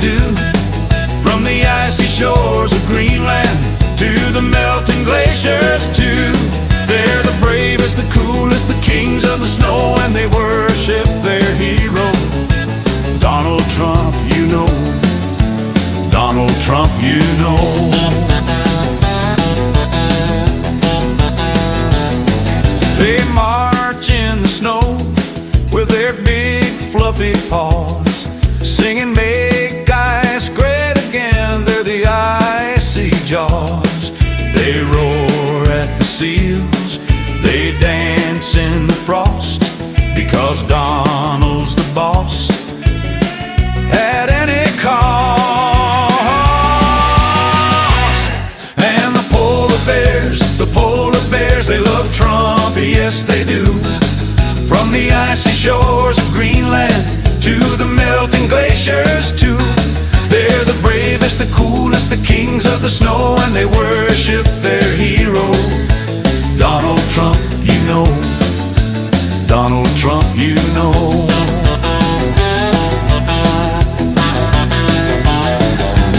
do. From the icy shores of Greenland to the melting glaciers too. They're the bravest, the coolest, the kings of the snow, and they worship their hero, Donald Trump, you know. Donald Trump, you know. They march in the snow with their big fluffy paws, singing make ice great again. They're the icy jaws. They roar at the seals, they dance in the frost, because Donald's the boss at any cost. And the polar bears, they love Trump, yes they do. From the icy shores of Greenland to the melting glaciers too. They're the bravest, the coolest, the kings of the snow, and they worship their hero, Donald Trump, you know. Donald Trump, you know.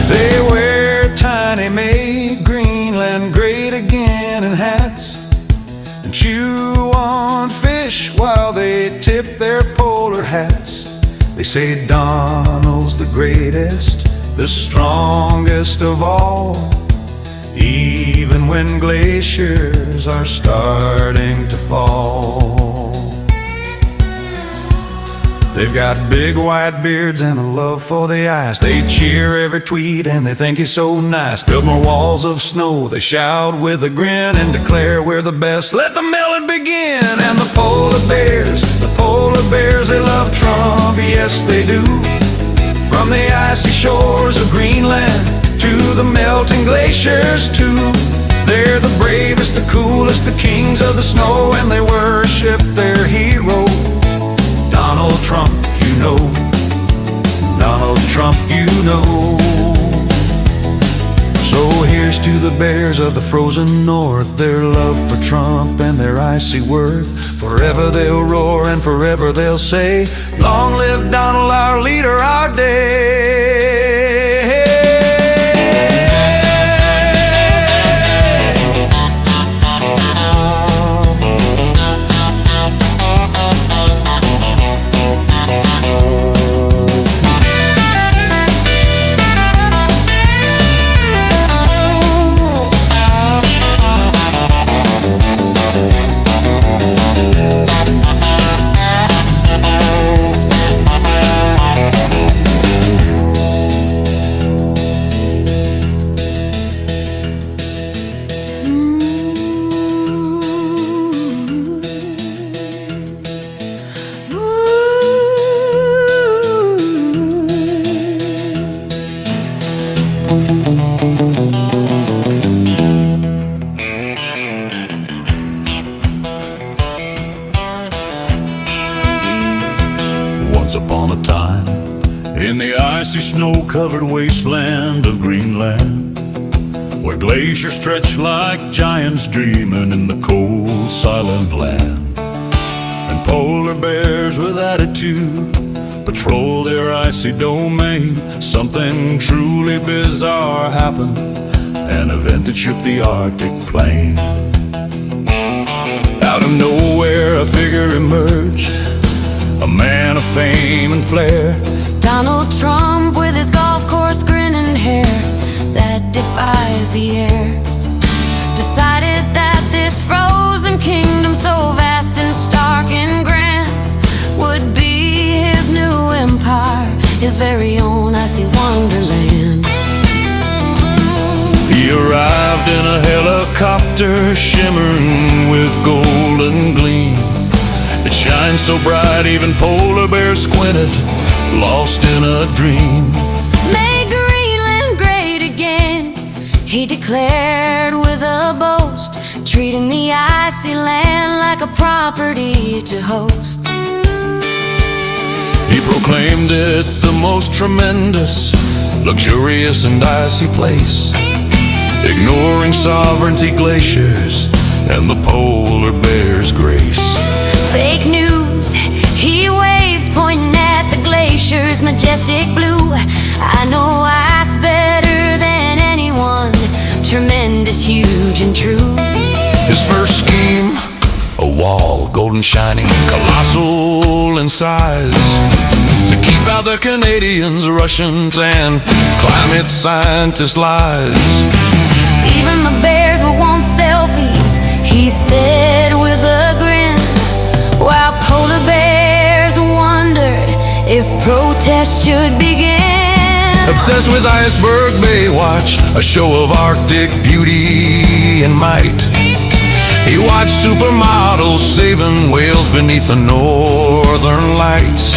They wear tiny Make Greenland great again in hats, and chew on fish while they tip their polar hats. They say Donald's the greatest, the strongest of all, even when glaciers are starting to fall. They've got big white beards and a love for the ice. They cheer every tweet and they think he's so nice. Build more walls of snow, they shout with a grin, and declare we're the best, let the melon begin. And the polar bears, they love Trump, yes they do. From the icy shores of Greenland to the melting glaciers too. They're the bravest, the coolest, the kings of the snow, and they worship their hero, Donald Trump, you know. Donald Trump, you know. So here's to the bears of the frozen north, their love for Trump and their icy worth. Forever they'll roar and forever they'll say, long live Donald, our leader, our day. Once upon a time, in the icy snow-covered wasteland of Greenland, where glaciers stretch like giants dreaming in the cold, silent land, and polar bears with attitude patrol their icy domain, something truly bizarre happened, an event that shook the Arctic plain. Out of nowhere a figure emerged, a man of fame and flair, Donald Trump with his golf course grin and hair that defies the air. Decided that this frozen kingdom, so vast and stark and grand, would be his new empire, his very own icy wonderland. He arrived in a helicopter shimmering with golden gleam. It shines so bright even polar bears squinted, lost in a dream. Make Greenland great again, he declared with a boast, treating the icy land like a property to host. He proclaimed it the most tremendous, luxurious and icy place, ignoring sovereignty, glaciers, and the polar bear's grace. Fake news, he waved, pointing at the glaciers, majestic blue. I know and shining, colossal in size, to keep out the Canadians, Russians, and climate scientists' lies. Even the bears will want selfies, he said with a grin, while polar bears wondered if protest should begin. Obsessed with Iceberg Baywatch, a show of Arctic beauty and might. He watched supermodels saving whales beneath the northern lights.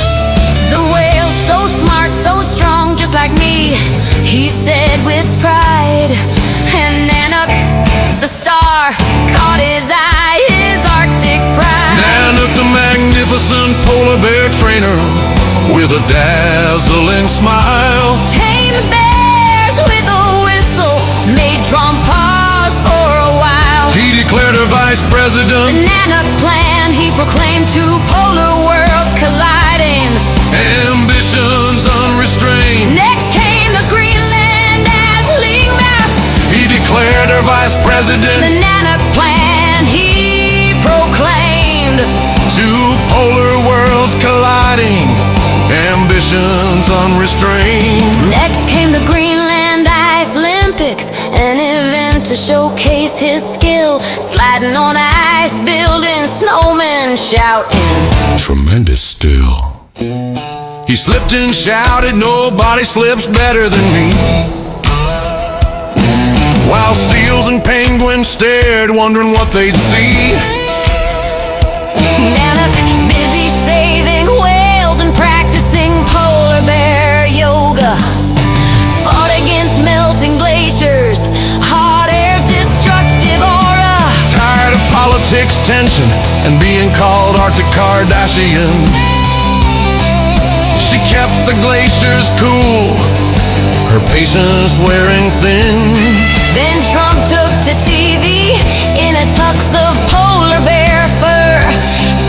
The whale's so smart, so strong, just like me, he said with pride. And Nanook, the star, caught his eye, his Arctic pride. Nanook, the magnificent polar bear trainer, with a dazzling smile. Tame bears with a whistle made Trump pause for a while. He declared her vice The president. Nanook plan, he proclaimed, two polar worlds colliding. Ambitions unrestrained. Next came the Greenland dazzling maps. He declared her vice The president. Nanook plan, he proclaimed. Two polar worlds colliding. Ambitions unrestrained. Next came the Greenland Ice Olympics, an event to showcase his skill, sliding on ice, building snowmen, shouting. Tremendous still. He slipped and shouted, nobody slips better than me. While seals and penguins stared, wondering what they'd see. Nanook, busy saving whales and practicing polar bear yoga, fought against melting glaciers, hot air's destructive aura. Tired of politics, tension, and being called Arctic Kardashian. She kept the glaciers cool, her patience wearing thin. Then Trump took to TV in a tux of polar bear fur,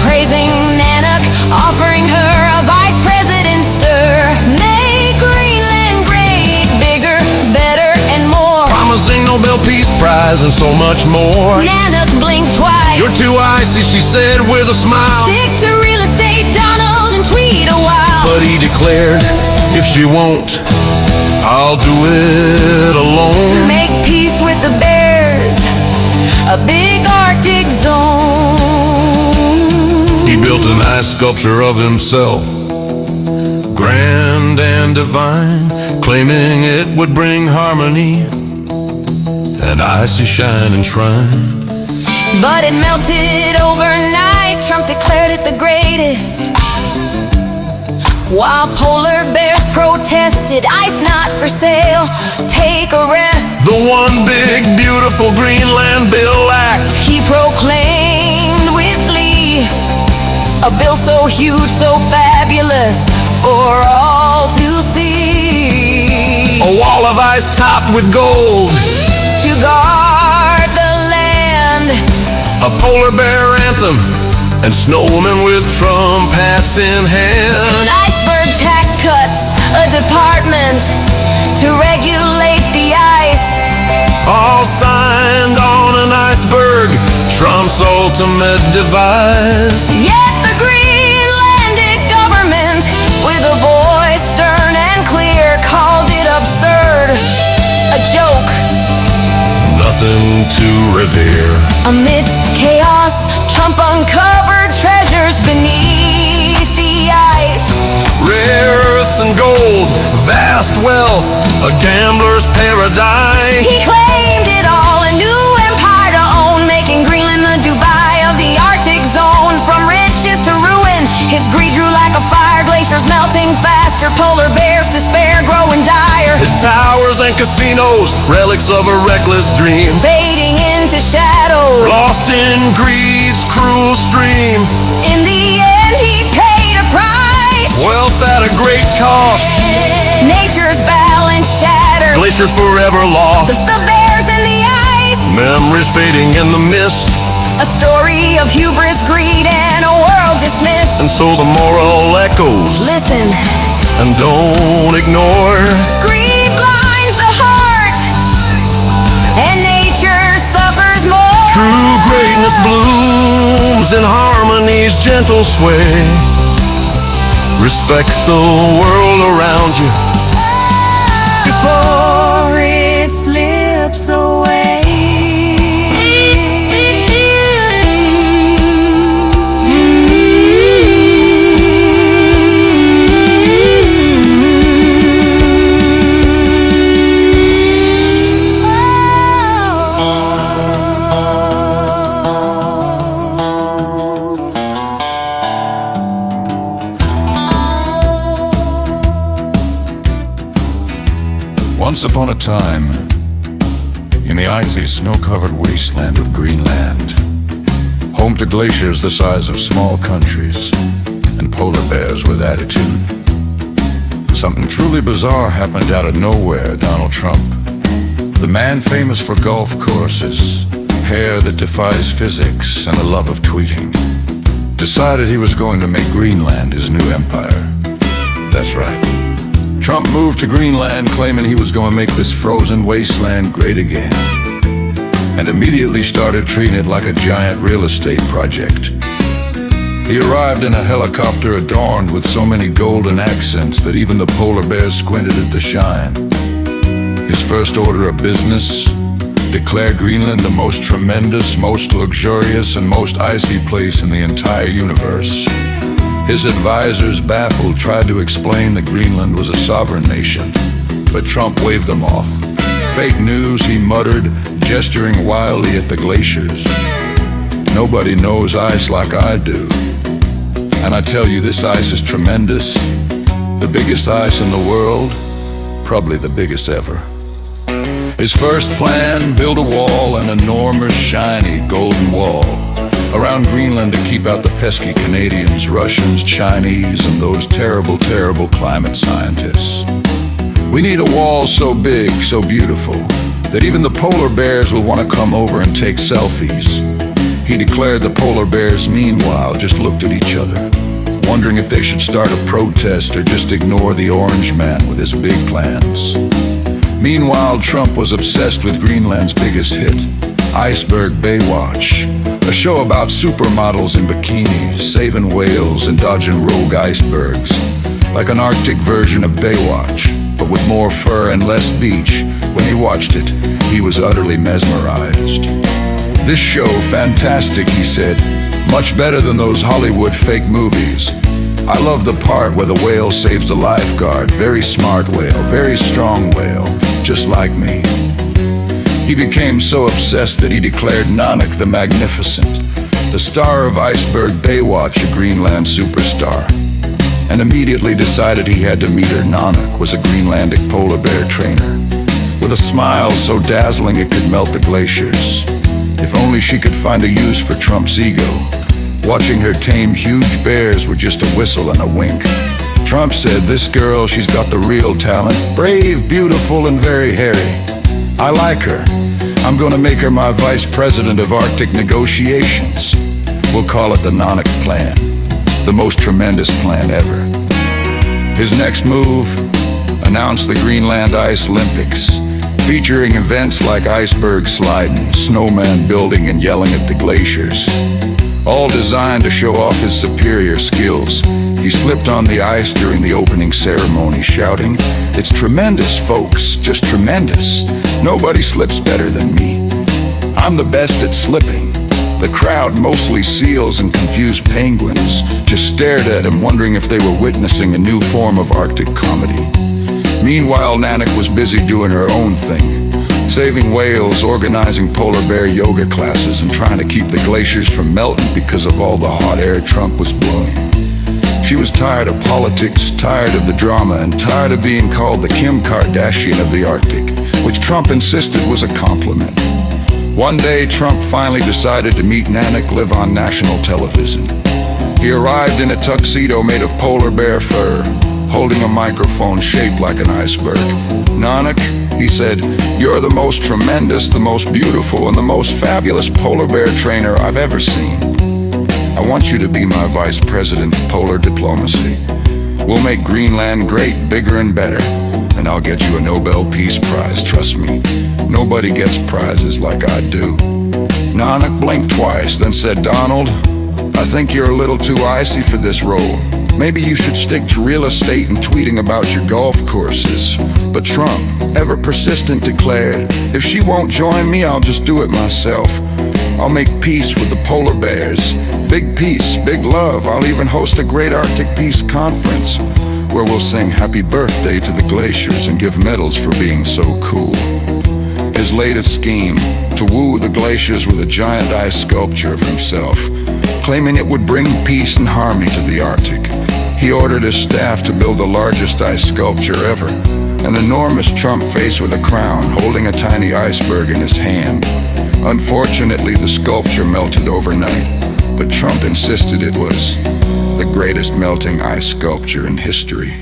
praising Nanook, offering her a vice president stir. Make Greenland great, bigger, better, and more. Promising Nobel Peace Prize and so much more. Nanook blinked twice. You're too icy, she said with a smile. Stick to real estate, Donald, and tweet a while. But he declared, if she won't, I'll do it alone. Make peace with the bears, a big Arctic zone. He built an ice sculpture of himself, grand and divine, claiming it would bring harmony, an icy shining shrine. But it melted overnight, Trump declared it the greatest. While polar bears protested, ice not for sale, take a rest. The one big beautiful Greenland Bill Act, He proclaimed with glee, a bill so huge, so fabulous, for all to see. a wall of ice topped with gold, To guard the land, a polar bear anthem, and snowmen with Trump hats in hand. an iceberg tax cuts, a department to regulate the ice. All signed on an iceberg, Trump's ultimate device. Yet the Greenlandic government, with a voice stern and clear, called it absurd, a joke. Nothing to revere. Amidst chaos, Trump uncovered treasures beneath the ice. Rare earths and gold, vast wealth, a gambler's paradise. He claimed it all, a new empire to own, making Greenland the Dubai of the Arctic zone. From riches to ruin, his greed drew like a fire, glaciers melting faster, polar bears' despair growing dire. His towers and casinos, relics of a reckless dream, Fading into shadow, lost in greed's cruel stream. in the end he paid a price. Wealth at a great cost, Nature's balance shattered, glaciers forever lost, the bears in the ice. memories fading in the mist. A story of hubris, greed, and a world dismissed. And so the moral echoes, Listen, and don't ignore. greed blinds the heart, and nature suffers more. True greatness blooms in harmony's gentle sway. Respect the world around you before it slips away. Once upon a time, in the icy, snow-covered wasteland of Greenland, home to glaciers the size of small countries and polar bears with attitude, something truly bizarre happened out of nowhere. Donald Trump, the man famous for golf courses, hair that defies physics, and a love of tweeting, decided he was going to make Greenland his new empire. That's right. Trump moved to Greenland claiming he was going to make this frozen wasteland great again, and immediately started treating it like a giant real estate project. He arrived in a helicopter adorned with so many golden accents that even the polar bears squinted at the shine. His first order of business: declare Greenland the most tremendous, most luxurious, and most icy place in the entire universe. His advisors, baffled, tried to explain that Greenland was a sovereign nation, but Trump waved them off. Fake news, he muttered, gesturing wildly at the glaciers. Nobody knows ice like I do. And I tell you, this ice is tremendous. The biggest ice in the world, probably the biggest ever. His first plan: build a wall, an enormous, shiny, golden wall around Greenland to keep out the pesky Canadians, Russians, Chinese, and those terrible, terrible climate scientists. We need a wall so big, so beautiful, that even the polar bears will want to come over and take selfies. He declared the polar bears, meanwhile, just looked at each other, wondering if they should start a protest or just ignore the orange man with his big plans. Meanwhile, Trump was obsessed with Greenland's biggest hit, Iceberg Baywatch, a show about supermodels in bikinis, saving whales and dodging rogue icebergs, like an Arctic version of Baywatch, but with more fur and less beach. When he watched it, he was utterly mesmerized. This show, fantastic, he said, much better than those Hollywood fake movies. I love the part where the whale saves the lifeguard. Very smart whale, very strong whale, just like me. He became so obsessed that he declared Janineh the Magnificent, the star of Iceberg Baywatch, a Greenland superstar, and immediately decided he had to meet her. Janineh was a Greenlandic polar bear trainer, with a smile so dazzling it could melt the glaciers. If only she could find a use for Trump's ego. Watching her tame huge bears were just a whistle and a wink. Trump said, "This girl, she's got the real talent, brave, beautiful, and very hairy. I like her. I'm gonna make her my vice president of Arctic negotiations. We'll call it the Janineh Plan, the most tremendous plan ever." His next move: announce the Greenland Ice Olympics, featuring events like iceberg sliding, snowman building, and yelling at the glaciers, all designed to show off his superior skills. He slipped on the ice during the opening ceremony, shouting, "It's tremendous, folks, just tremendous. Nobody slips better than me. I'm the best at slipping." The crowd, mostly seals and confused penguins, just stared at him, wondering if they were witnessing a new form of Arctic comedy. Meanwhile, Janineh was busy doing her own thing, saving whales, organizing polar bear yoga classes, and trying to keep the glaciers from melting because of all the hot air Trump was blowing. She was tired of politics, tired of the drama, and tired of being called the Kim Kardashian of the Arctic, which Trump insisted was a compliment. One day, Trump finally decided to meet Janineh live on national television. He arrived in a tuxedo made of polar bear fur, holding a microphone shaped like an iceberg. "Janineh," he said, "you're the most tremendous, the most beautiful, and the most fabulous polar bear trainer I've ever seen. I want you to be my vice president of polar diplomacy. We'll make Greenland great, bigger, and better, and I'll get you a Nobel Peace Prize, trust me. Nobody gets prizes like I do." Janineh blinked twice, then said, "Donald, I think you're a little too icy for this role. Maybe you should stick to real estate and tweeting about your golf courses. But Trump, ever persistent, declared, if she won't join me, I'll just do it myself. I'll make peace with the polar bears. Big peace, big love. I'll even host a great Arctic peace conference where we'll sing happy birthday to the glaciers and give medals for being so cool. His latest scheme, to woo the glaciers with a giant ice sculpture of himself, claiming it would bring peace and harmony to the Arctic. He ordered his staff to build the largest ice sculpture ever, an enormous Trump face with a crown, holding a tiny iceberg in his hand. Unfortunately, the sculpture melted overnight, but Trump insisted it was the greatest melting ice sculpture in history.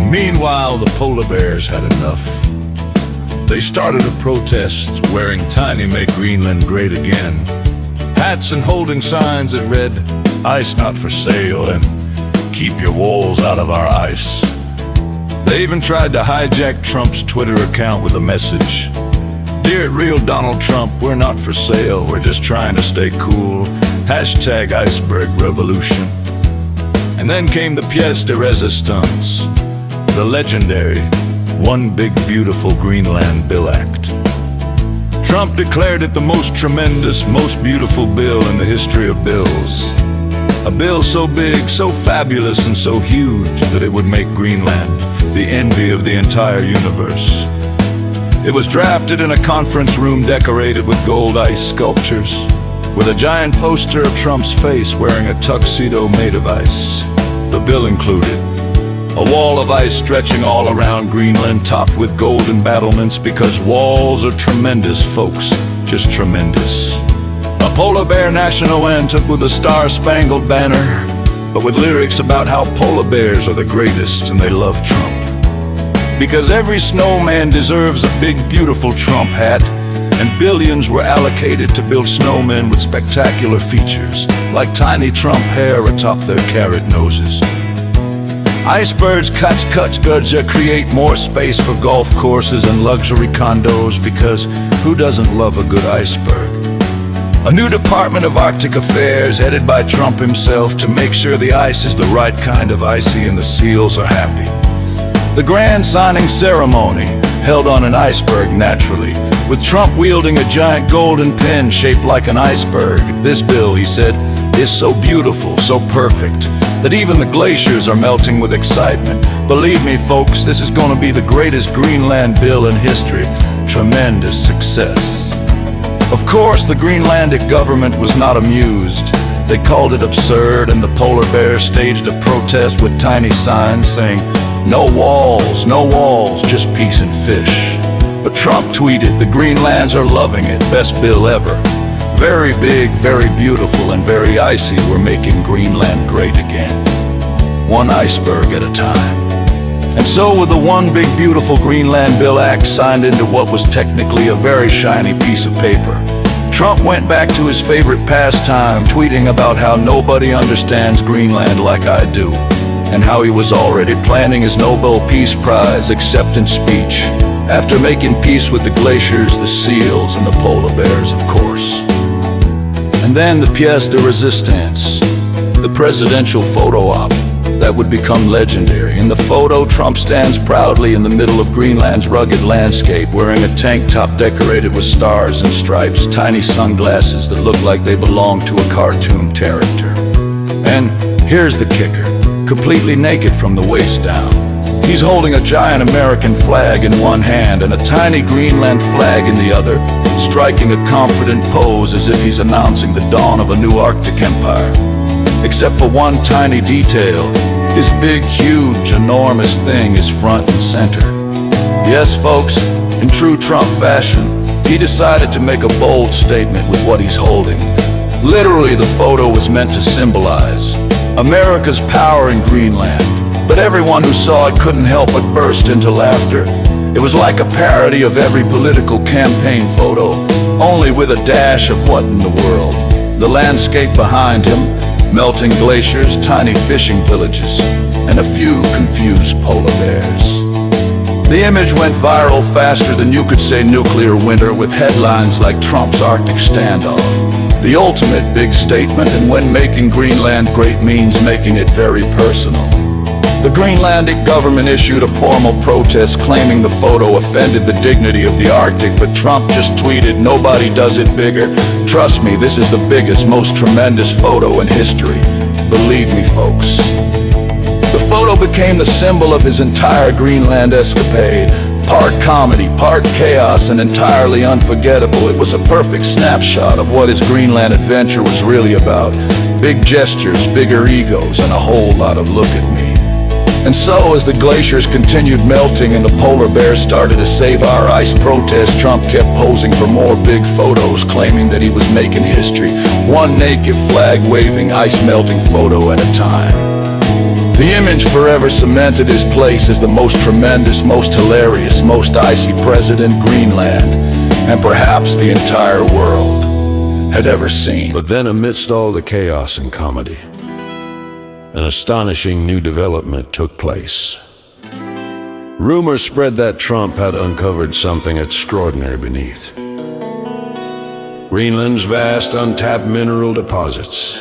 Meanwhile, the polar bears had enough. They started a protest wearing tiny "Make Greenland Great Again" hats and holding signs that read, "Ice not for sale" and "Keep your walls out of our ice." They even tried to hijack Trump's Twitter account with a message, "Dear Real Donald Trump, we're not for sale, we're just trying to stay cool. Hashtag iceberg revolution." And then came the pièce de résistance, the legendary One Big Beautiful Greenland Bill Act. Trump declared it the most tremendous, most beautiful bill in the history of bills. A bill so big, so fabulous, and so huge that it would make Greenland the envy of the entire universe. It was drafted in a conference room decorated with gold ice sculptures, with a giant poster of Trump's face wearing a tuxedo made of ice. The bill included a wall of ice stretching all around Greenland, topped with golden battlements, because walls are tremendous, folks, just tremendous. A polar bear national anthem with a star-spangled banner, but with lyrics about how polar bears are the greatest and they love Trump. Because every snowman deserves a big, beautiful Trump hat, and billions were allocated to build snowmen with spectacular features, like tiny Trump hair atop their carrot noses. Icebergs, gudja create more space for golf courses and luxury condos, because who doesn't love a good iceberg? A new Department of Arctic Affairs headed by Trump himself to make sure the ice is the right kind of icy and the seals are happy. The grand signing ceremony held on an iceberg naturally, with Trump wielding a giant golden pen shaped like an iceberg. This bill, he said, is so beautiful, so perfect, that even the glaciers are melting with excitement. Believe me, folks, this is going to be the greatest Greenland bill in history. Tremendous success. Of course, the Greenlandic government was not amused. They called it absurd, and the polar bears staged a protest with tiny signs saying, no walls, just peace and fish. But Trump tweeted, the Greenlands are loving it, best bill ever. Very big, very beautiful, and very icy, we're making Greenland great again. One iceberg at a time. And so with the One Big Beautiful Greenland Bill Act signed into what was technically a very shiny piece of paper, Trump went back to his favorite pastime, tweeting about how nobody understands Greenland like I do, and how he was already planning his Nobel Peace Prize acceptance speech after making peace with the glaciers, the seals, and the polar bears, of course. And then the pièce de résistance, the presidential photo op that would become legendary. In the photo, Trump stands proudly in the middle of Greenland's rugged landscape, wearing a tank top decorated with stars and stripes, tiny sunglasses that look like they belong to a cartoon character. And here's the kicker, completely naked from the waist down. He's holding a giant American flag in one hand and a tiny Greenland flag in the other, striking a confident pose as if he's announcing the dawn of a new Arctic empire. Except for one tiny detail, his big, huge, enormous thing is front and center. Yes, folks, in true Trump fashion, he decided to make a bold statement with what he's holding. Literally, the photo was meant to symbolize America's power in Greenland, but everyone who saw it couldn't help but burst into laughter. It was like a parody of every political campaign photo, only with a dash of what in the world. The landscape behind him, melting glaciers, tiny fishing villages, and a few confused polar bears. The image went viral faster than you could say nuclear winter, with headlines like Trump's Arctic standoff, the ultimate big statement, and when making Greenland great means making it very personal. The Greenlandic government issued a formal protest claiming the photo offended the dignity of the Arctic, but Trump just tweeted, "Nobody does it bigger. Trust me, this is the biggest, most tremendous photo in history. Believe me, folks." The photo became the symbol of his entire Greenland escapade. Part comedy, part chaos, and entirely unforgettable. It was a perfect snapshot of what his Greenland adventure was really about. Big gestures, bigger egos, and a whole lot of "look at me." And so, as the glaciers continued melting and the polar bears started to save our ice protest, Trump kept posing for more big photos, claiming that he was making history, one naked flag-waving, ice-melting photo at a time. The image forever cemented his place as the most tremendous, most hilarious, most icy president Greenland, and perhaps the entire world, had ever seen. But then, amidst all the chaos and comedy, an astonishing new development took place. Rumors spread that Trump had uncovered something extraordinary beneath Greenland's vast untapped mineral deposits.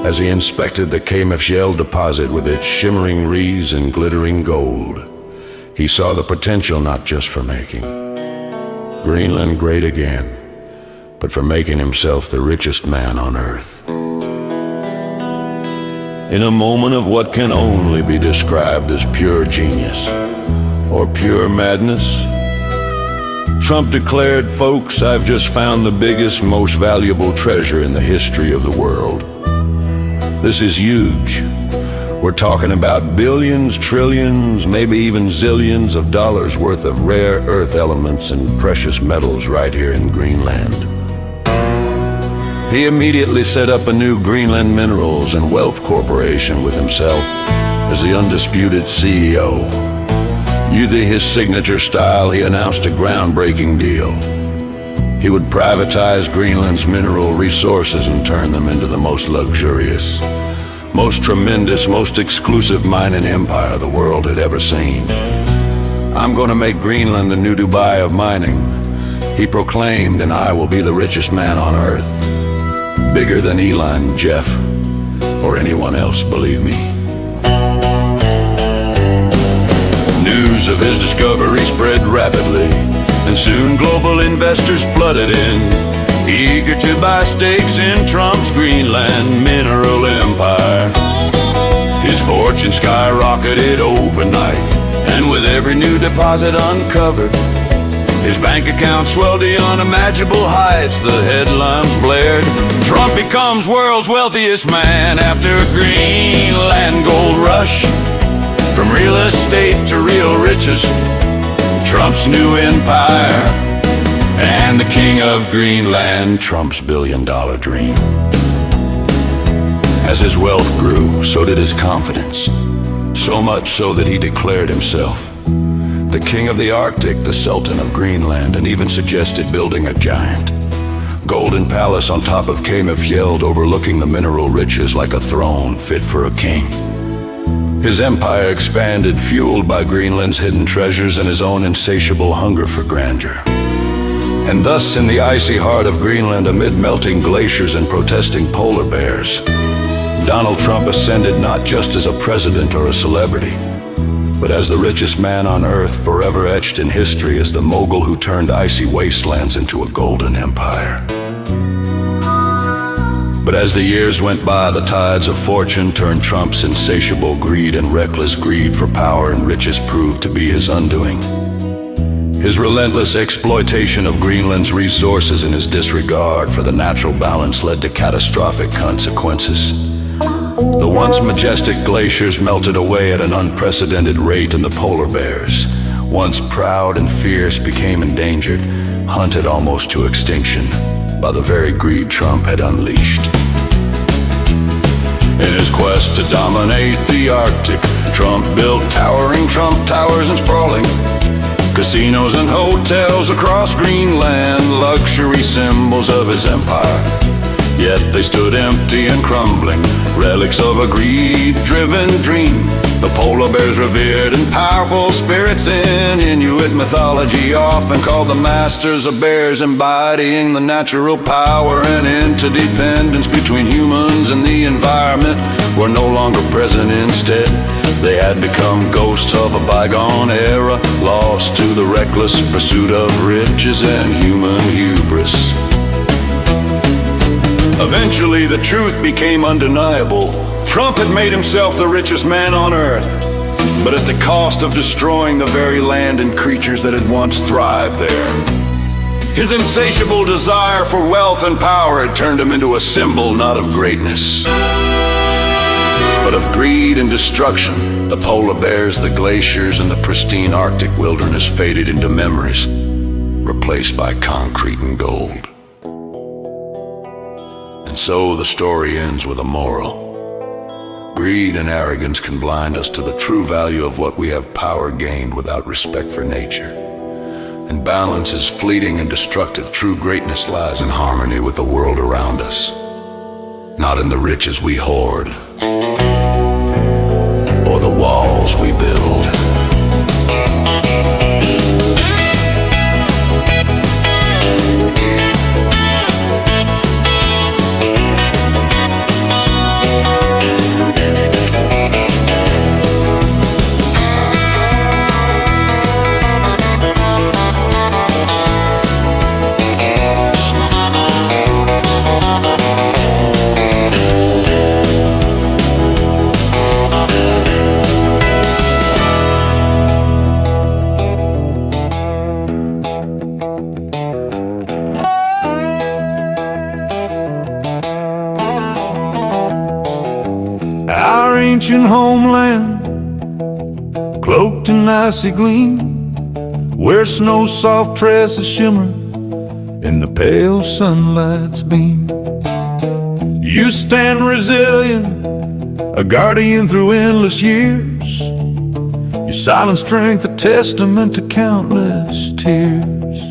As he inspected the Amer deposit with its shimmering reeds and glittering gold, he saw the potential not just for making Greenland great again, but for making himself the richest man on Earth. In a moment of what can only be described as pure genius or pure madness, Trump declared, "Folks, I've just found the biggest, most valuable treasure in the history of the world. This is huge. We're talking about billions, trillions, maybe even zillions of dollars worth of rare earth elements and precious metals right here in Greenland." He immediately set up a new Greenland Minerals and Wealth Corporation with himself as the undisputed CEO. Using his signature style, he announced a groundbreaking deal. He would privatize Greenland's mineral resources and turn them into the most luxurious, most tremendous, most exclusive mining empire the world had ever seen. "I'm going to make Greenland the new Dubai of mining," he proclaimed, "and I will be the richest man on Earth. Bigger than Elon, Jeff, or anyone else, believe me." News of his discovery spread rapidly, and soon global investors flooded in, eager to buy stakes in Trump's Greenland mineral empire. His fortune skyrocketed overnight, and with every new deposit uncovered, his bank account swelled to unimaginable heights. The headlines blared, "Trump becomes world's wealthiest man after a Greenland gold rush." From real estate to real riches, Trump's new empire, and the king of Greenland, Trump's billion-dollar dream. As his wealth grew, so did his confidence. So much so that he declared himself the king of the Arctic, the sultan of Greenland, and even suggested building a giant golden palace on top of Amer overlooking the mineral riches like a throne fit for a king. His empire expanded, fueled by Greenland's hidden treasures and his own insatiable hunger for grandeur. And thus, in the icy heart of Greenland, amid melting glaciers and protesting polar bears, Donald Trump ascended not just as a president or a celebrity, but as the richest man on Earth, forever etched in history as the mogul who turned icy wastelands into a golden empire. But as the years went by, the tides of fortune turned Trump's insatiable greed, and reckless greed for power and riches proved to be his undoing. His relentless exploitation of Greenland's resources and his disregard for the natural balance led to catastrophic consequences. The once majestic glaciers melted away at an unprecedented rate, and the polar bears, once proud and fierce, became endangered, hunted almost to extinction by the very greed Trump had unleashed. In his quest to dominate the Arctic, Trump built towering Trump towers and sprawling casinos and hotels across Greenland, luxury symbols of his empire. Yet they stood empty and crumbling, relics of a greed-driven dream. The polar bears revered and powerful spirits in Inuit mythology, often called the masters of bears, embodying the natural power and interdependence between humans and the environment were no longer present. Instead, they had become ghosts of a bygone era, lost to the reckless pursuit of riches and human hubris. Eventually, the truth became undeniable. Trump had made himself the richest man on earth, but at the cost of destroying the very land and creatures that had once thrived there. His insatiable desire for wealth and power had turned him into a symbol not of greatness, but of greed and destruction. The polar bears, the glaciers, and the pristine Arctic wilderness faded into memories, replaced by concrete and gold. And so the story ends with a moral. Greed and arrogance can blind us to the true value of what we have power gained without respect for nature. And balance is fleeting and destructive. True greatness lies in harmony with the world around us, not in the riches we hoard or the walls we build. Our ancient homeland, cloaked in icy gleam, where snow's soft tresses shimmer in the pale sunlight's beam. You stand resilient, a guardian through endless years, your silent strength a testament to countless tears.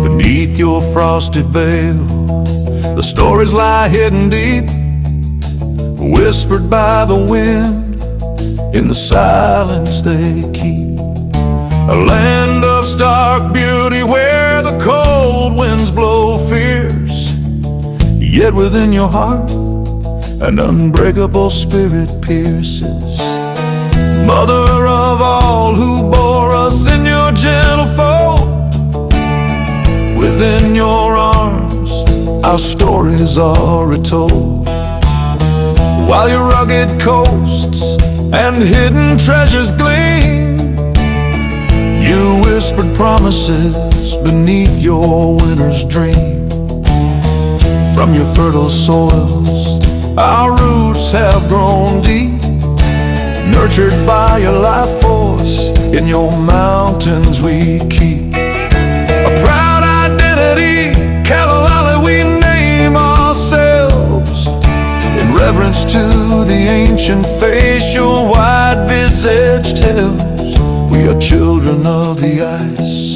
Beneath your frosted veil, the stories lie hidden deep, whispered by the wind in the silence they keep. A land of stark beauty where the cold winds blow fierce, yet within your heart an unbreakable spirit pierces. Mother of all who bore us in your gentle fold, within your arms our stories are retold. While your rugged coasts and hidden treasures gleam, you whispered promises beneath your winter's dream. From your fertile soils our roots have grown deep, nurtured by your life force in your mountains we keep. A proud identity, Kalaalleq we name ourselves, in reverence to the ancient face your wide visage tells. We are children of the ice,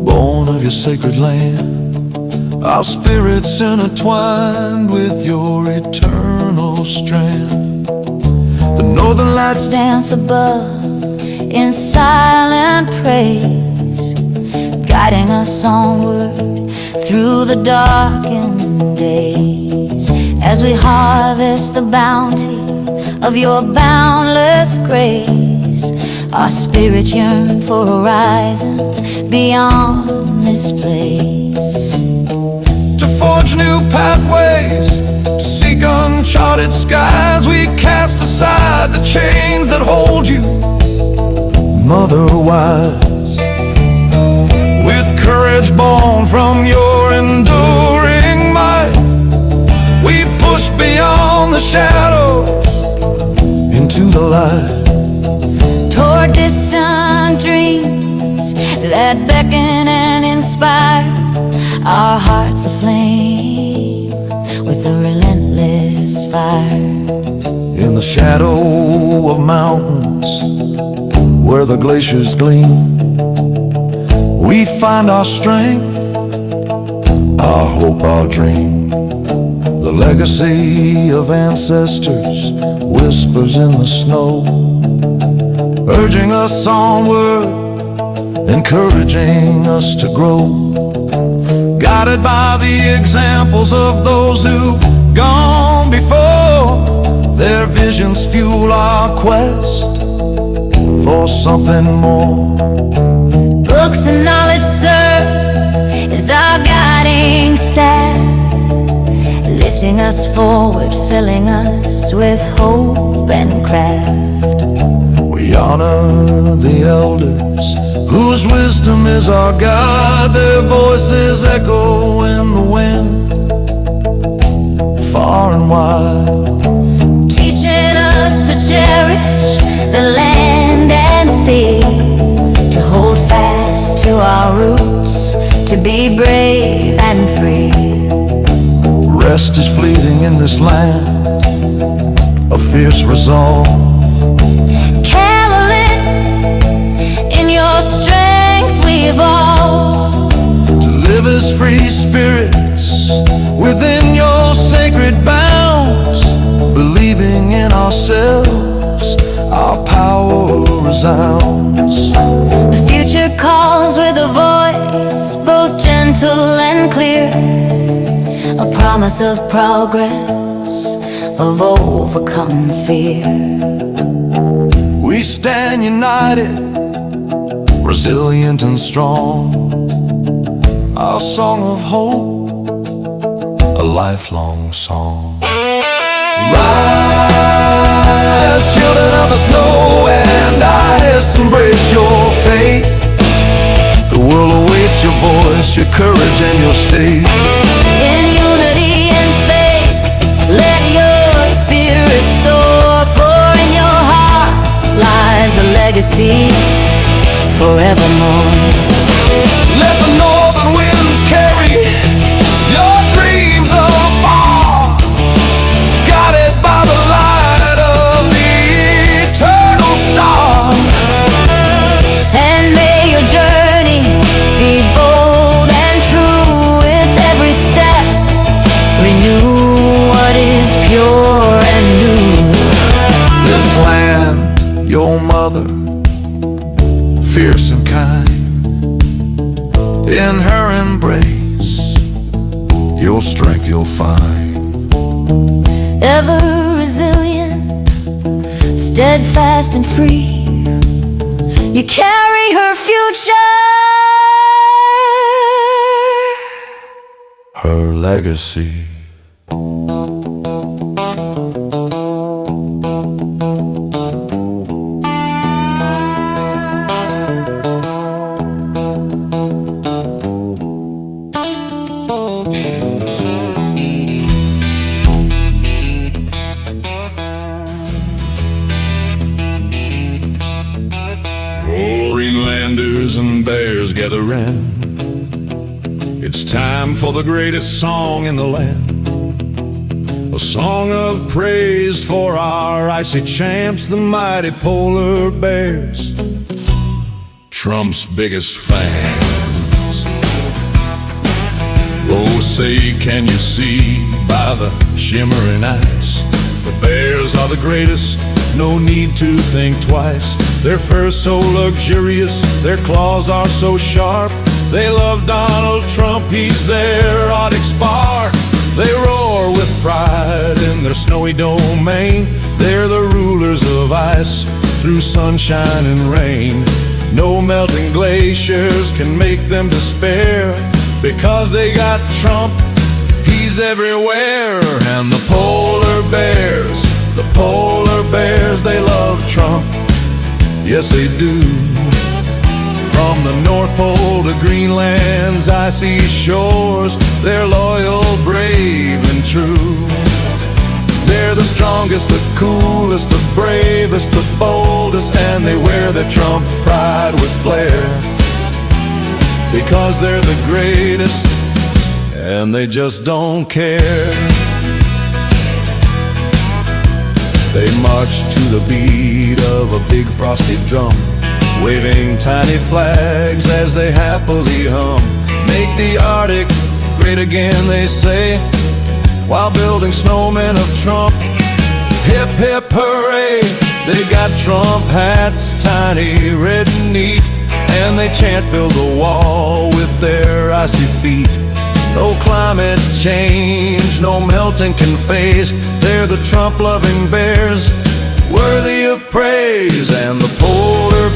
born of your sacred land, our spirits intertwined with your eternal strand. The northern lights Dance above in silent praise, guiding us onward through the darkened days. As we harvest the bounty of your boundless grace, our spirits yearn for horizons beyond this place. to forge new pathways, to seek uncharted skies, we cast aside the chains that hold you, Mother wise. With courage born from your enduring might, we push beyond the shadows into the light. Toward distant dreams that beckon and inspire, our hearts aflame with a relentless fire. In the shadow of mountains where the glaciers gleam, we find our strength, our hope, our dream. The legacy of ancestors whispers in the snow, urging us onward, encouraging us to grow. Guided by the examples of those who've gone before, their visions fuel our quest for something more. Books and knowledge serve as our guiding staff, lifting us forward, filling us with hope and craft. We honor the elders whose wisdom is our guide. Their voices echo in the wind, far and wide, teaching us to cherish the land and sea, to hold fast to our roots, to be brave and free. Rest is fleeting in this land, a fierce resolve. Caroline, in your strength we evolve, To live as free spirits within your sacred bounds, believing in ourselves, our power resounds. the future calls with a voice both gentle and clear, a promise of progress, of overcome fear. We stand united, resilient and strong, our song of hope, a lifelong song. Rise, children of the snow and ice, embrace your fate. The world awaits your voice, your courage and your state. In unity and faith, let your spirit soar, for in your hearts lies a legacy forevermore. Let the northern winds carry your dreams afar, guided by the light of the eternal star. And may your journey be bold and true, with every step renew what is pure and new. This land, your mother, fierce and kind, in her embrace, your strength you'll find. Ever resilient, steadfast and free, you carry her future, Her legacy. Greenlanders and bears gather in. It's time for the greatest song in the land, a song of praise for our icy champs, the mighty polar bears, Trump's biggest fans. Oh, say, can you see by the shimmering ice, the bears are the greatest, no need to think twice. Their fur's so luxurious, their claws are so sharp. They love Donald Trump, he's their Arctic spark. They roar with pride in their snowy domain. They're the rulers of ice through sunshine and rain. No melting glaciers can make them despair, because they got Trump, he's everywhere. And the polar bears, they love Trump, yes they do. From the North Pole to Greenland's icy shores, they're loyal, brave and true. They're the strongest, the coolest, the bravest, the boldest, and they wear their Trump pride with flair, because they're the greatest and they just don't care. They march to the beat of a big frosty drum, waving tiny flags as they happily hum. Make the Arctic great again, they say, while building snowmen of Trump. Hip, hip, hooray, they got Trump hats, tiny, red and neat, and they chant build the wall with their icy feet. No climate change, no melting can phase. They're the Trump-loving bears, worthy of praise. And the polar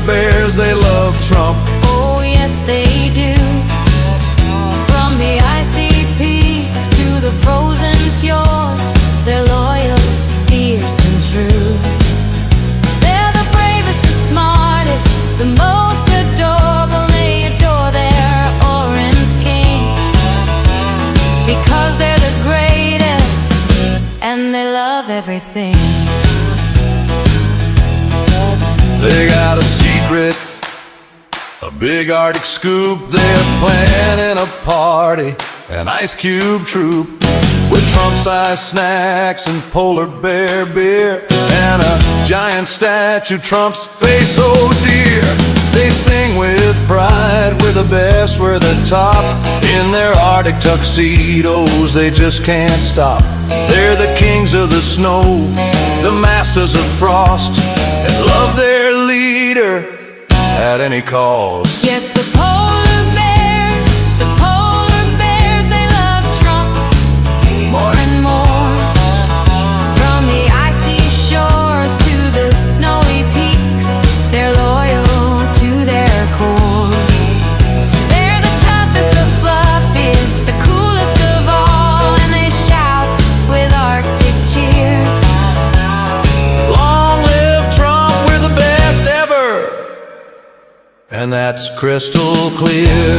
bears, they love Trump. Oh yes they do. From the icy peaks to the frozen fjords, they're loyal, fierce and true. They're the bravest, the smartest, the most adorable. They adore their orange king, because they're the greatest and they love everything. They got a secret, a big Arctic scoop. They're planning a party, an ice cube troop, with Trump-sized snacks and polar bear beer, and a giant statue, Trump's face so dear. They sing with pride, we're the best, we're the top. In their Arctic tuxedos, they just can't stop. They're the kings of the snow, the masters of frost, and love their leader at any cost. Yes, the polar bears, they love Trump more and more. From the icy shores to the snowy peaks, they're loyal to their core. They're the toughest, the fluffiest, the coolest of all, and they shout with Arctic cheer. Long live Trump, we're the best ever, and that's crystal clear.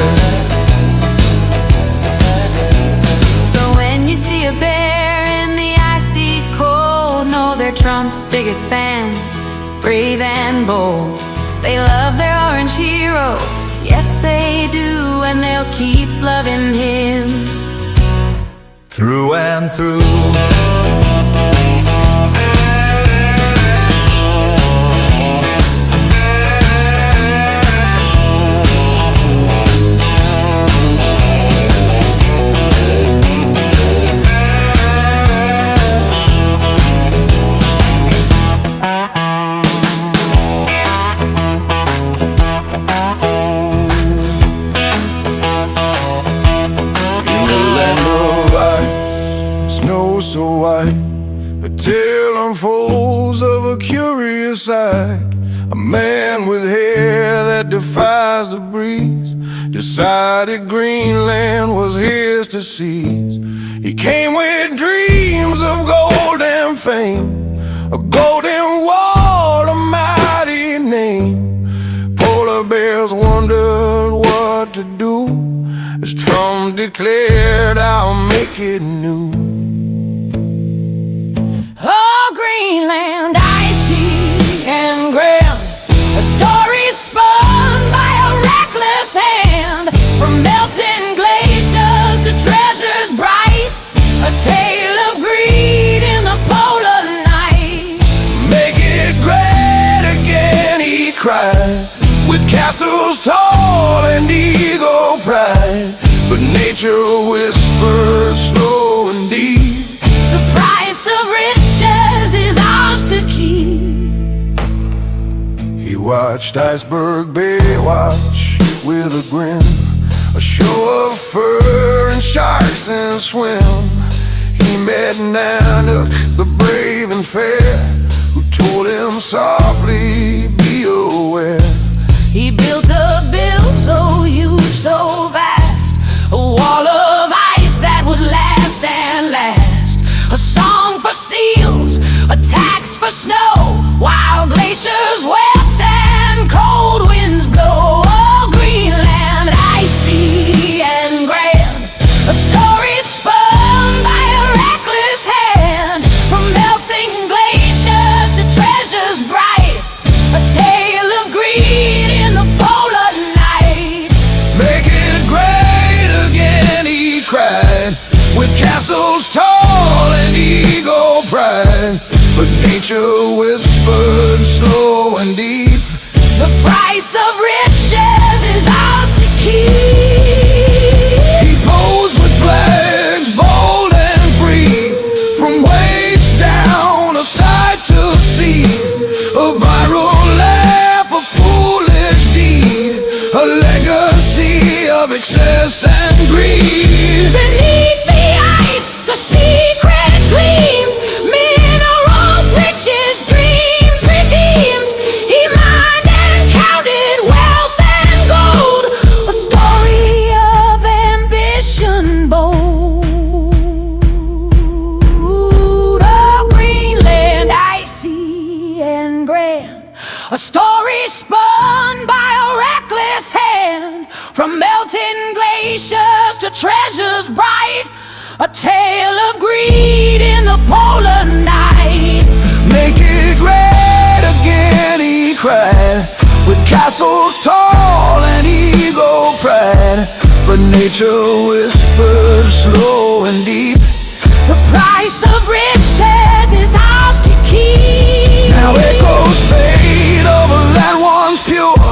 So when you see a bear in the icy cold, know they're Trump's biggest fans, brave and bold. They love their orange hero, yes they do, and they'll keep loving him Through and through. Snow so white, a tale unfolds of a curious sight. A man with hair that defies the breeze decided Greenland was his to seize. He came with dreams of gold and fame, a golden wall, a mighty name. Polar bears wondered what to do as Trump declared, I'll make it new. Oh, Greenland, icy and grand, a story spun by a reckless hand. From melting glaciers to treasures bright, a tale of greed in the polar night. Make it great again, he cried, with castles tall and eagle pride. But nature whispered slow and deep, The price of riches is ours to keep. he watched Iceberg Bay watch with a grin, a show of fur and sharks and swim. He met Janineh, the brave and fair, who told him softly, be aware. He built a bill so huge, so vast, a wall of ice that would last and last. A song for seals, a tax for snow, while glaciers wept and cold winds blow. Oh, Greenland, icy and grand, a story spun by a reckless hand. From melting glaciers to treasures bright, a tale of greed in the polar night. Make it great again, he cried, with castles tall and eagle pride. But nature whispered slow and deep, The price of riches is ours to keep. a legacy of excess and greed. Beneath the ice, a secret gleamed, minerals, riches, dreams redeemed. He mined and counted wealth and gold, a story of ambition bold. Oh, Greenland, icy and grand, a story spun by a reckless hand. From melting glaciers to treasures bright, a tale of greed in the polar night. Make it great again, he cried, with castles tall and ego pride. But nature whispered slow and deep, The price of riches is ours to keep. now echoes fade over land once pure,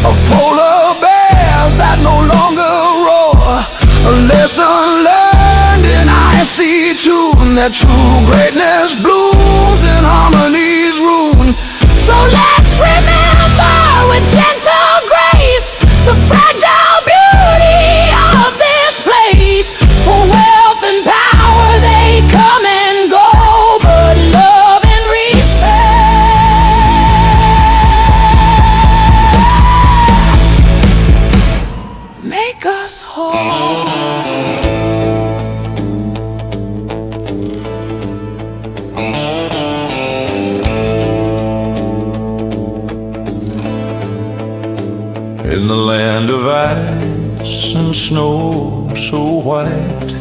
of polar bears that no longer roar. A lesson learned in icy tune, that true greatness blooms in harmony's rune. So let's remember with gentle grace the fragile beauty of this place. For wealth and power they come and go, but love and respect make us whole. In the land of ice and snow so white,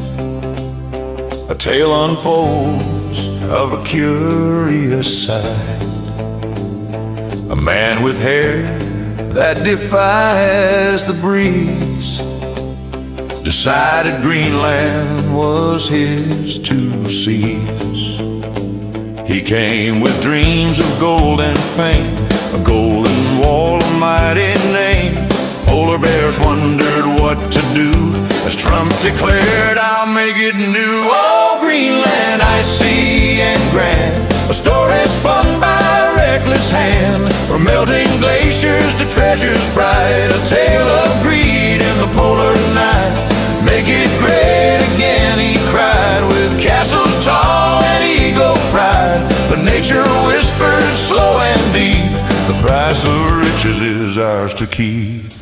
a tale unfolds of a curious sight. A man with hair that defies the breeze decided Greenland was his to seize. He came with dreams of gold and fame, a golden wall, a mighty name. Polar bears wondered what to do as Trump declared, "I'll make it new." Oh, Greenland, icy and grand, a story spun by a reckless hand. From melting glaciers to treasures bright, a tale of greed in the polar night. Make it great again, he cried, with castles tall and ego pride. But nature whispered slow and deep, the price of riches is ours to keep.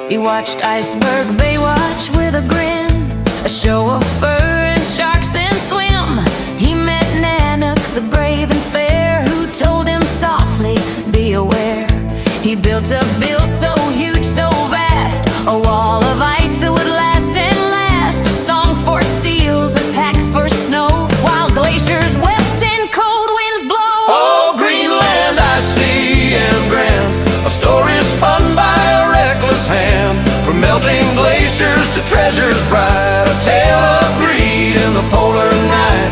He watched Iceberg Baywatch with a grin, a show of fur and sharks and swim. He met Nanak, the brave and fair, who told him softly, be aware. He built a bill so huge, so vast, a wall of ice that would last and last. A song for seals, a tax for snow, while glaciers wept and cold winds blow. Oh, Greenland, icy and grand, a story spun by a reckless hand. From melting glaciers to treasures bright, a tale of greed in the polar night.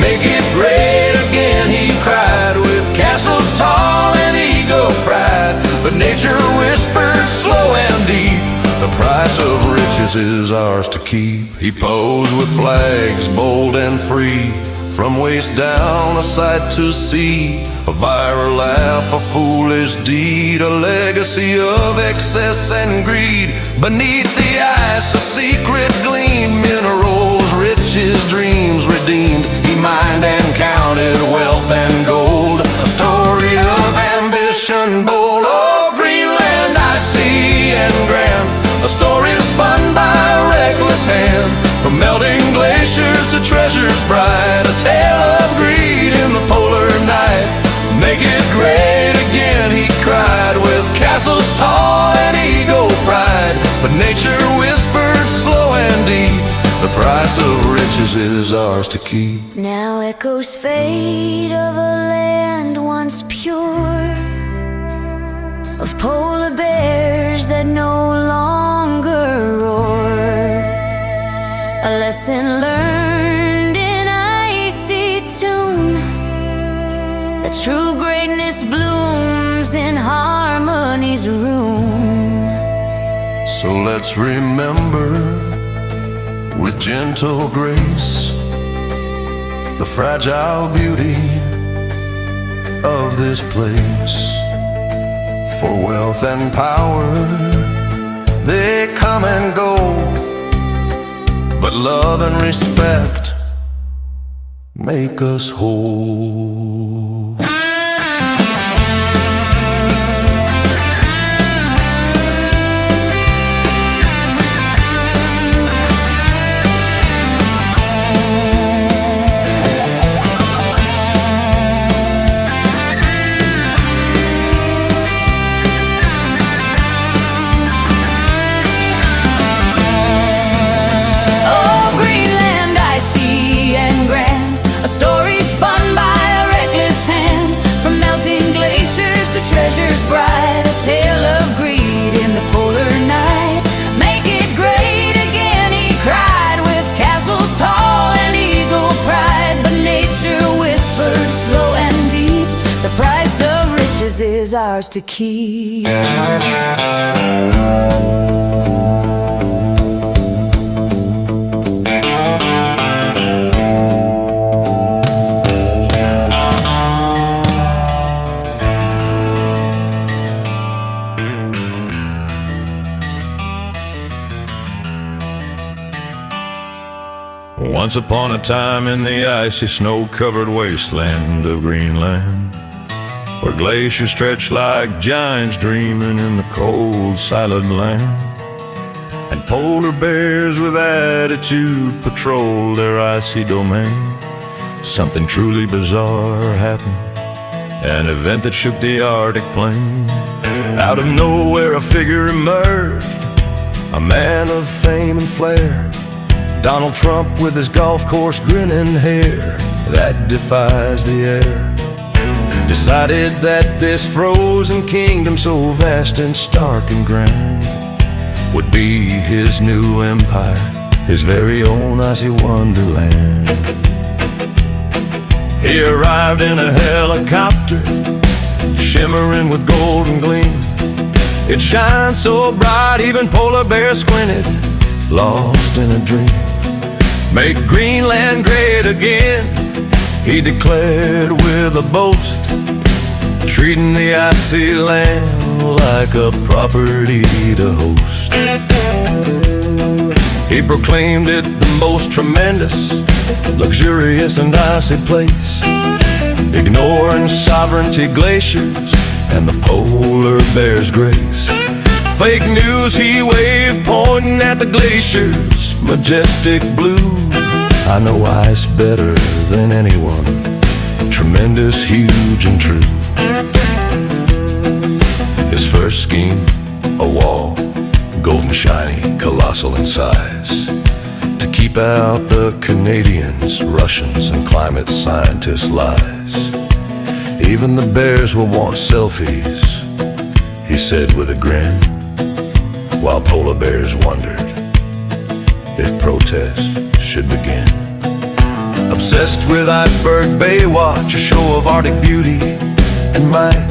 Make it great again, he cried, with castles tall and ego pride. But nature whispered slow and deep, the price of riches is ours to keep. He posed with flags bold and free, from waist down a sight to see. A viral laugh, a foolish deed, a legacy of excess and greed. Beneath the ice a secret gleam, minerals, riches, dreams redeemed. He mined and counted wealth and gold, a story of ambition bold. Oh, Greenland, icy and grand, a story spun by a reckless hand. From melting glaciers to treasures bright, a tale of greed in the polar night. Make it great again, he cried, with castles tall and ego pride. But nature whispered slow and deep, the price of riches is ours to keep. Now echoes fade of a land once pure, of polar bears that no longer roar. A lesson learned in icy tune, that true greatness blooms in harmony's room. So let's remember with gentle grace the fragile beauty of this place. For wealth and power they come and go, but love and respect make us whole. Oh, Greenland, icy and grand, a story spun by a reckless hand. From melting glaciers to treasures bright, a tale of greed in the polar night. Make it great again, he cried, with castles tall and eagle pride. But nature whispered slow and deep, the price of riches is ours to keep. Once upon a time in the icy snow-covered wasteland of Greenland, where glaciers stretch like giants dreaming in the cold, silent land, and polar bears with attitude patrol their icy domain, something truly bizarre happened, an event that shook the Arctic plain. Out of nowhere a figure emerged, a man of fame and flair, Donald Trump with his golf course grinning hair that defies the air. Decided that this frozen kingdom so vast and stark and grand would be his new empire, his very own icy wonderland. He arrived in a helicopter, shimmering with golden gleam. It shines so bright even polar bears squinted, lost in a dream. Make Greenland great again, he declared with a boast, treating the icy land like a property to host. He proclaimed it the most tremendous, luxurious and icy place, ignoring sovereignty, glaciers, and the polar bear's grace. Fake news he waved, pointing at the glaciers, majestic blue. I know ice better than anyone, tremendous, huge and true. His first scheme, a wall, golden shiny, colossal in size, to keep out the Canadians, Russians, and climate scientists' lies. Even the bears will want selfies, he said with a grin, while polar bears wondered if protest should begin. Obsessed with Iceberg Baywatch, a show of Arctic beauty and might,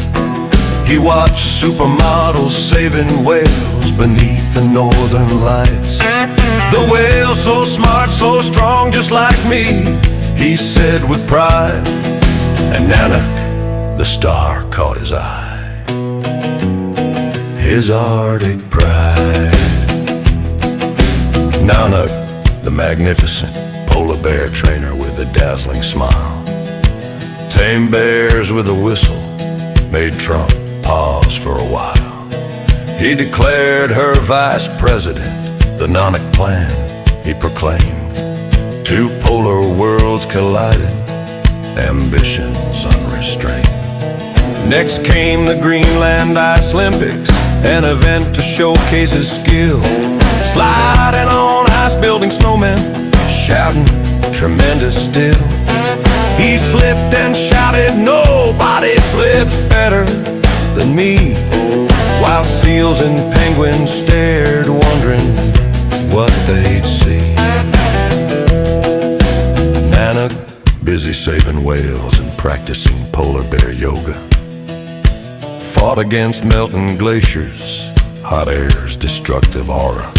he watched supermodels saving whales beneath the northern lights. The whale so smart, so strong, just like me, he said with pride. And Nanak, the star, caught his eye, his Arctic pride. Nanak, the magnificent polar bear trainer with a dazzling smile. Tame bears with a whistle made Trump pause for a while. He declared her vice president, the Nanak plan he proclaimed. Two polar worlds collided, ambitions unrestrained. Next came the Greenland Ice Olympics, an event to showcase his skill, sliding on ice, building snowmen, shouting tremendous still. He slipped and shouted, nobody slips better than me, while seals and penguins stared, wondering what they'd see. Nanak, busy saving whales and practicing polar bear yoga, fought against melting glaciers, hot air's destructive aura.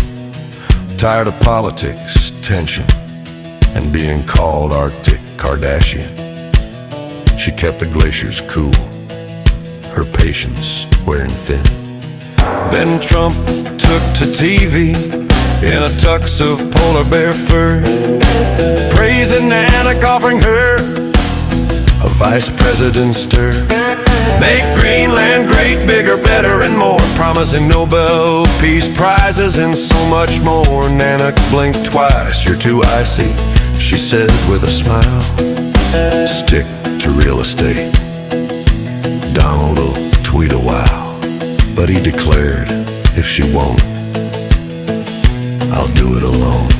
Tired of politics, tension, and being called Arctic Kardashian, she kept the glaciers cool, her patience wearing thin. Then Trump took took to TV in a tux of polar bear fur, praising Nanak, offering her a vice president stir. Make Greenland great, bigger, better, and more, promising Nobel Peace Prizes and so much more. Nanak blinked twice. "You're too icy," she said with a smile. "Stick to real estate. Donald will tweet a while." But he declared, "If she won't, I'll do it alone.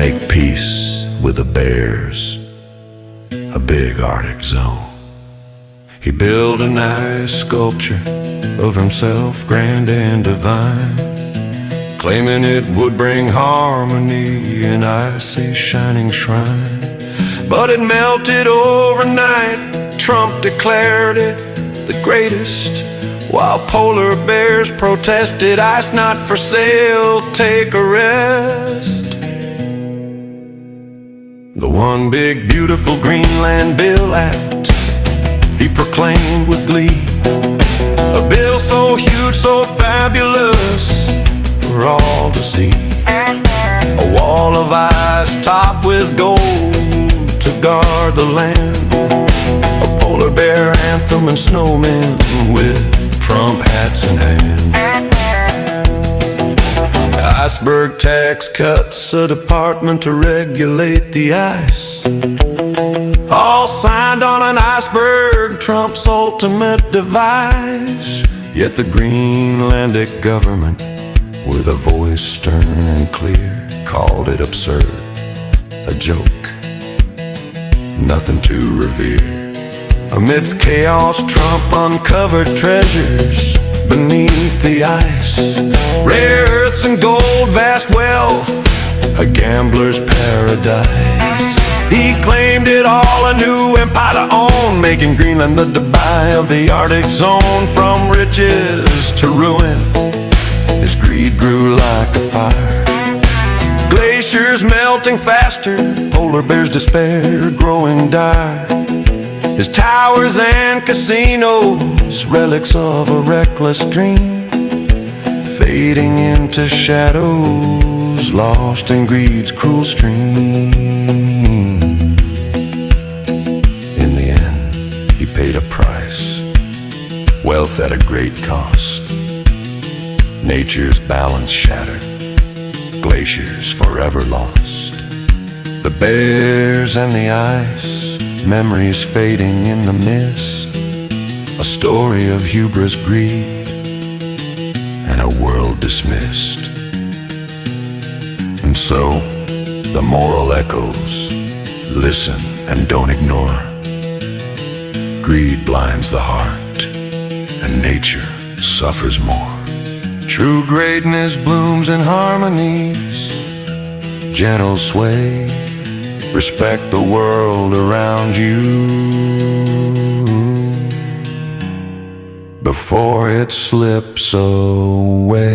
Make peace with the bears, a big Arctic zone." He built a nice sculpture of himself, grand and divine, claiming it would bring harmony in icy shining shrine. But it melted overnight. Trump declared it the greatest, while polar bears protested. "Ice not for sale, take a rest." The one big beautiful Greenland Bill Act he proclaimed with glee, a bill so huge, so fabulous for all to see. A wall of ice topped with gold to guard the land, a polar bear anthem and snowmen with Trump hats in hand. Iceberg tax cuts, a department to regulate the ice, all signed on an iceberg, Trump's ultimate device. Yet the Greenlandic government, with a voice stern and clear, called it absurd, a joke, nothing to revere. Amidst chaos, Trump uncovered treasures beneath the ice, rare earths and gold, vast wealth, a gambler's paradise. He claimed it all, a new empire to own, making Greenland the Dubai of the Arctic zone. From riches to ruin, his greed grew like a fire, glaciers melting faster, polar bears' despair growing dire. His towers and casinos, relics of a reckless dream, fading into shadows, lost in greed's cruel stream. In the end, he paid a price, wealth at a great cost, nature's balance shattered, glaciers forever lost. The bears and the ice, memories fading in the mist, a story of hubris, greed, and a world dismissed. And so, the moral echoes, listen and don't ignore. Greed blinds the heart, and nature suffers more. True greatness blooms in harmonies, gentle sway. Respect the world around you before it slips away.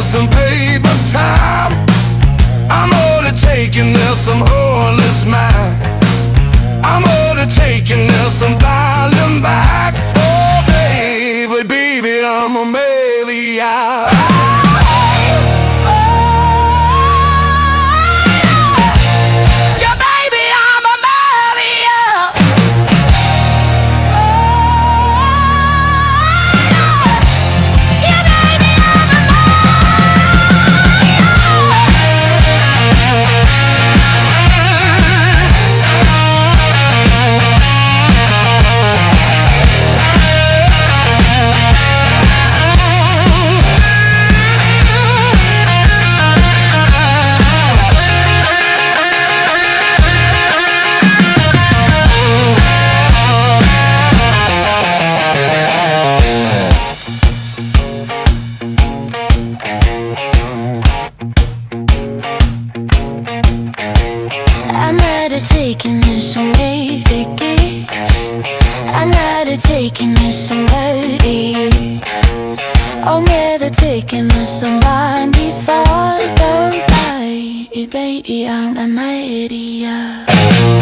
some paper time. I'm only taking this some hornless mine. I'm only taking this some dialing back. Oh baby, baby, I'm a maniac. Taking this on Vegas. I'm not taking this on lady. I'm never taking this on somebody for don't buy it, baby. I'm an idiot.